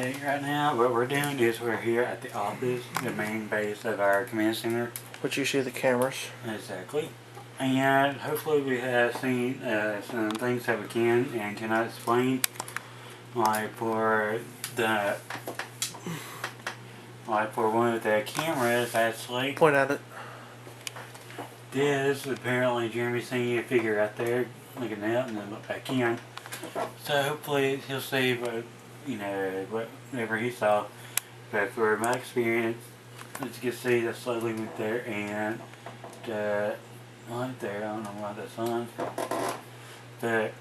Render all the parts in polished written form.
Okay, right now what we're doing is we're here at the office, the main base of our command center. Which you see the cameras. Exactly. And hopefully we have seen some things that we can and cannot explain. Like for one of the cameras, actually. Point at it. This, apparently Jeremy's seeing a figure out there looking out and then look back in. So hopefully he'll see whatever he saw. But for my experience, as you can see, that slowly went there and right there, I don't know why that's on. But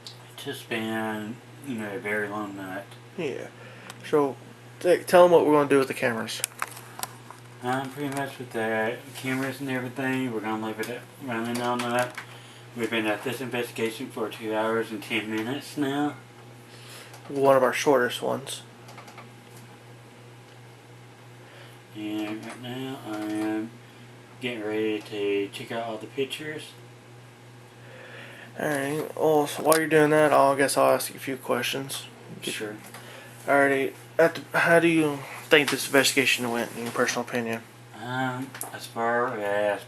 it's just been, a very long night. Yeah. So, tell them what we're going to do with the cameras. Pretty much with the cameras and everything, we're going to leave it running all night. We've been at this investigation for 2 hours and 10 minutes now. One of our shortest ones. And right now I am getting ready to check out all the pictures. Alright, well, so while you're doing that, I guess I'll ask you a few questions. Sure. Alrighty, how do you think this investigation went, in your personal opinion? As far as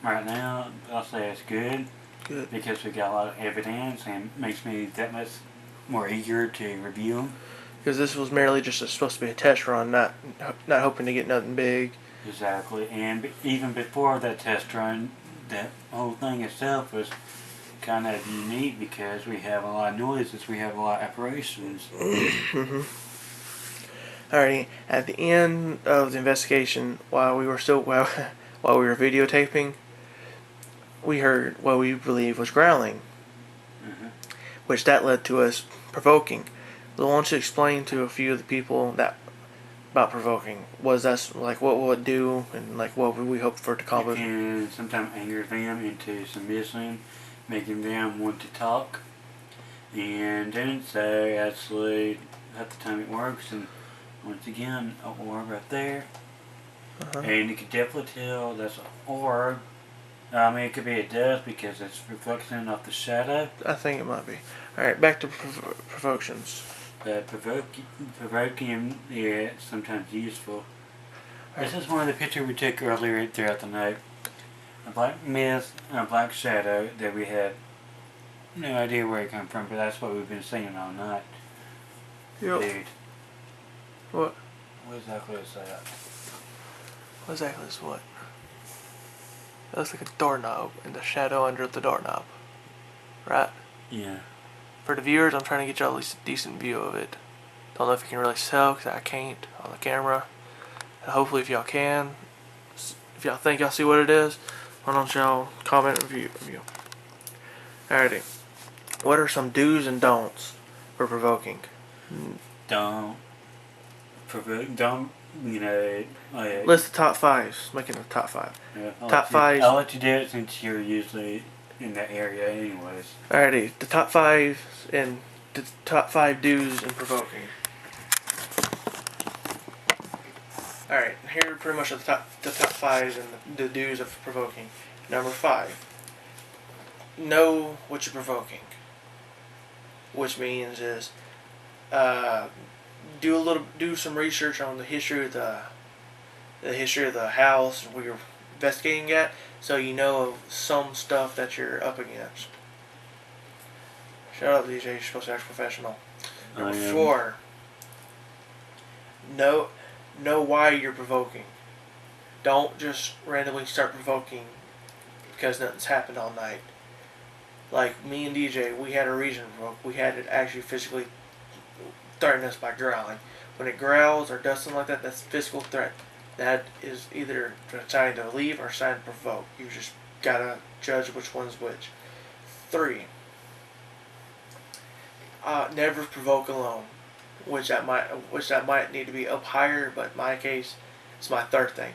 right now, I'll say it's good. Good. Because we got a lot of evidence and makes me that much more eager to review them. Because this was merely just supposed to be a test run, not hoping to get nothing big. Exactly, and even before that test run, that whole thing itself was kind of unique because we have a lot of noises, we have a lot of apparitions. Alrighty, at the end of the investigation, while we were videotaping, we heard what we believe was growling, which that led to us provoking. I want to explain to a few of the people about provoking. Was that like what will it do, and like what would we hope for it to accomplish? It can sometimes anger them into submission, making them want to talk, and then so actually at the time it works. And once again, an orb right there, and you can definitely tell that's an orb. I mean, it could be a dust because it's reflecting off the shadow. I think it might be. Alright, back to provocations. But provoking is sometimes useful. This is one of the pictures we took earlier throughout the night. A black mist and a black shadow that we had no idea where it came from, but that's what we've been seeing all night. Yep. Dude. What? What exactly is that? What exactly is what? It looks like a doorknob and the shadow under the doorknob. Right? Yeah. For the viewers, I'm trying to get y'all at least a decent view of it. Don't know if you can really tell because I can't on the camera. And hopefully if y'all can, if y'all think y'all see what it is, why don't y'all comment and review. Alrighty. What are some do's and don'ts for provoking? Don't provoke, List the top fives. Making a top five. Yeah, Top five. I'll let you do it since you're usually in that area anyways. Alrighty, the top five and the top five do's in provoking. Alright, here are pretty much the top fives and the do's of provoking. Number 5. Know what you're provoking. Which means is do some research on the history of the house where you're investigating at, so you know of some stuff that you're up against. Shut up, DJ. You're supposed to act professional. Number 4. Know why you're provoking. Don't just randomly start provoking because nothing's happened all night. Like me and DJ, we had a reason to provoke. We had it actually physically threaten us by growling. When it growls or does something like that, that's a physical threat. That is either deciding to leave or deciding to provoke. You just gotta judge which one's which. 3. Never provoke alone, which that might need to be up higher, but in my case, it's my third thing.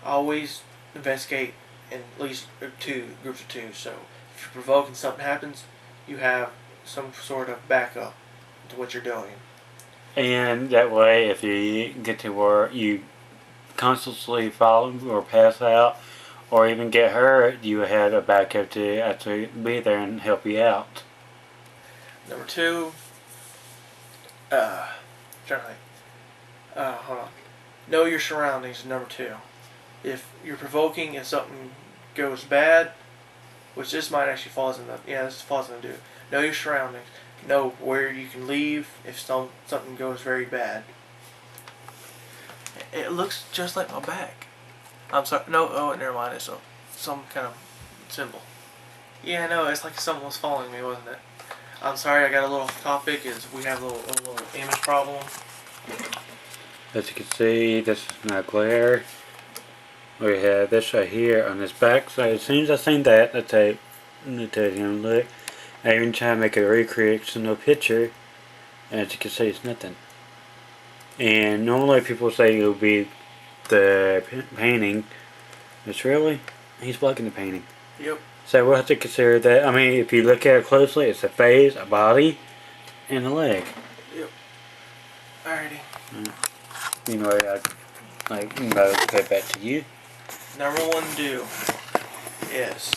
Always investigate in at least groups of 2. So if you're provoking, something happens, you have some sort of backup to what you're doing. And that way, if you get to where you constantly fall or pass out or even get hurt, you had a backup to actually be there and help you out. Number 2, trying to think. Hold on. Know your surroundings is number 2. If you're provoking and something goes bad, which this might actually falls in the this falls in the do. Know your surroundings. Know where you can leave if something goes very bad. It looks just like my back. I'm sorry. No, oh, never mind. It's some kind of symbol. Yeah, no, it's like someone was following me, wasn't it? I'm sorry, I got a little off topic. Is we have a little image problem. As you can see, this is not glare. We have this right here on this back. So as soon as I seen that, the tape, look. I even try to make a recreational picture, and as you can see, it's nothing. And normally people say it will be the painting. It's really, he's blocking the painting. Yep. So we'll have to consider that. I mean, if you look at it closely, it's a face, a body, and a leg. Yep. Alrighty. Anyway, I'll go back to you. Number 1 do is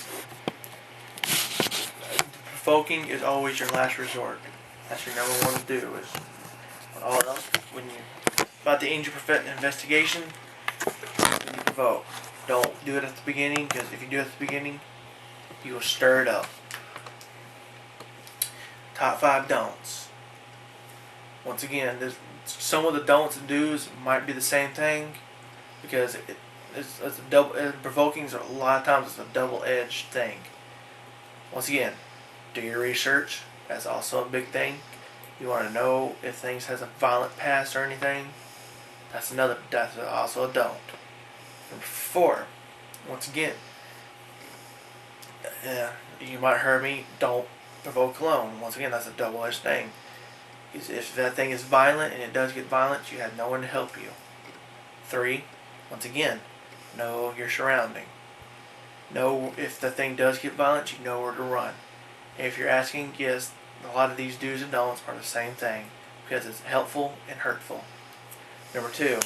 provoking is always your last resort. That's your number 1 do. Is all else when you about the angel investigation, when you provoke, don't do it at the beginning, because if you do it at the beginning, you will stir it up. Top 5 don'ts. Once again, some of the don'ts and do's might be the same thing, because it's a double. Provoking a lot of times it's a double-edged thing. Once again, do your research. That's also a big thing. You want to know if things has a violent past or anything. That's also a don't. Number 4. Once again, you might hear me. Don't provoke alone. Once again, that's a double-edged thing. If that thing is violent and it does get violent, you have no one to help you. 3. Once again, know your surrounding. Know if the thing does get violent, you know where to run. And if you're asking, yes, a lot of these do's and don'ts are the same thing, because it's helpful and hurtful. Number 2.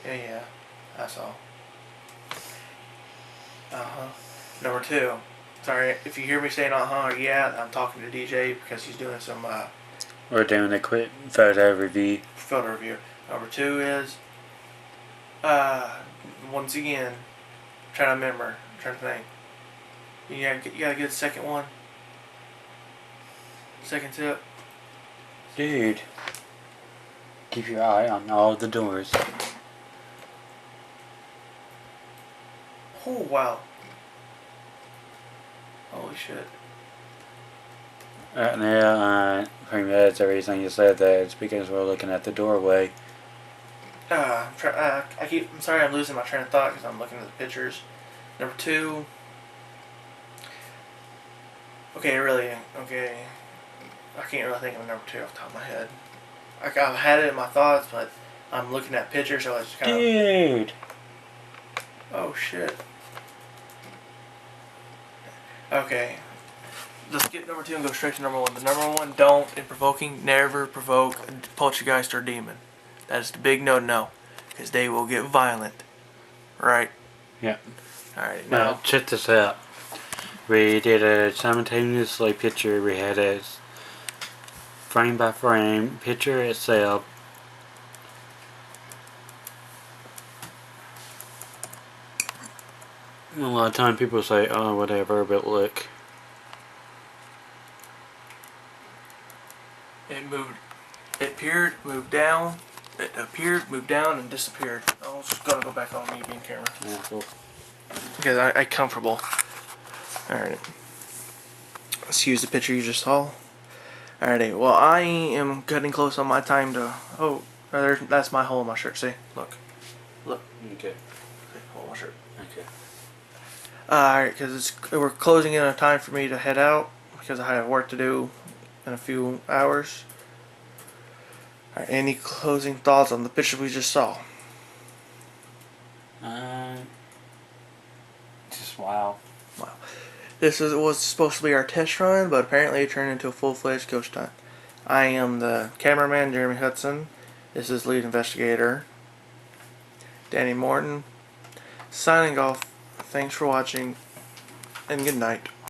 Yeah, that's all. Number 2. Sorry, if you hear me saying or yeah, I'm talking to DJ because he's doing some We're doing a quick photo review. Number 2 is once again, trying to remember, trying to think. You gotta get the second one. Second tip. Dude, keep your eye on all the doors. Oh wow. Holy shit. Right now, pretty much that's the reason you said that. It's because we're looking at the doorway. I'm sorry, I'm losing my train of thought because I'm looking at the pictures. Number 2. Okay. I can't really think of number 2 off the top of my head. I've had it in my thoughts, but I'm looking at pictures, so it's kind of. Dude. Oh shit. Okay. Let's skip number 2 and go straight to number 1. The number 1 don't in provoking: never provoke a poltergeist or demon. That is the big no, because they will get violent. Right? Yeah. Alright, Now now. check this out. We did a simultaneously picture. We had a frame by frame picture itself. A lot of time people say, oh, whatever, but look. It appeared, moved down. It appeared, moved down, and disappeared. I was gonna go back on me being camera. Yeah, cool. Because I'm comfortable. Alright. Let's use the picture you just saw. Alrighty, well, I am cutting close on my time to. Oh, that's my hole in my shirt. See? Look. Okay. Hole in my shirt. Okay. Alright, because we're closing in on time for me to head out because I have work to do in a few hours. Alright, any closing thoughts on the picture we just saw? Just wow. Wow. This was supposed to be our test run, but apparently it turned into a full-fledged ghost hunt. I am the cameraman, Jeremy Hudson. This is lead investigator, Danny Morton. Signing off. Thanks for watching, and good night.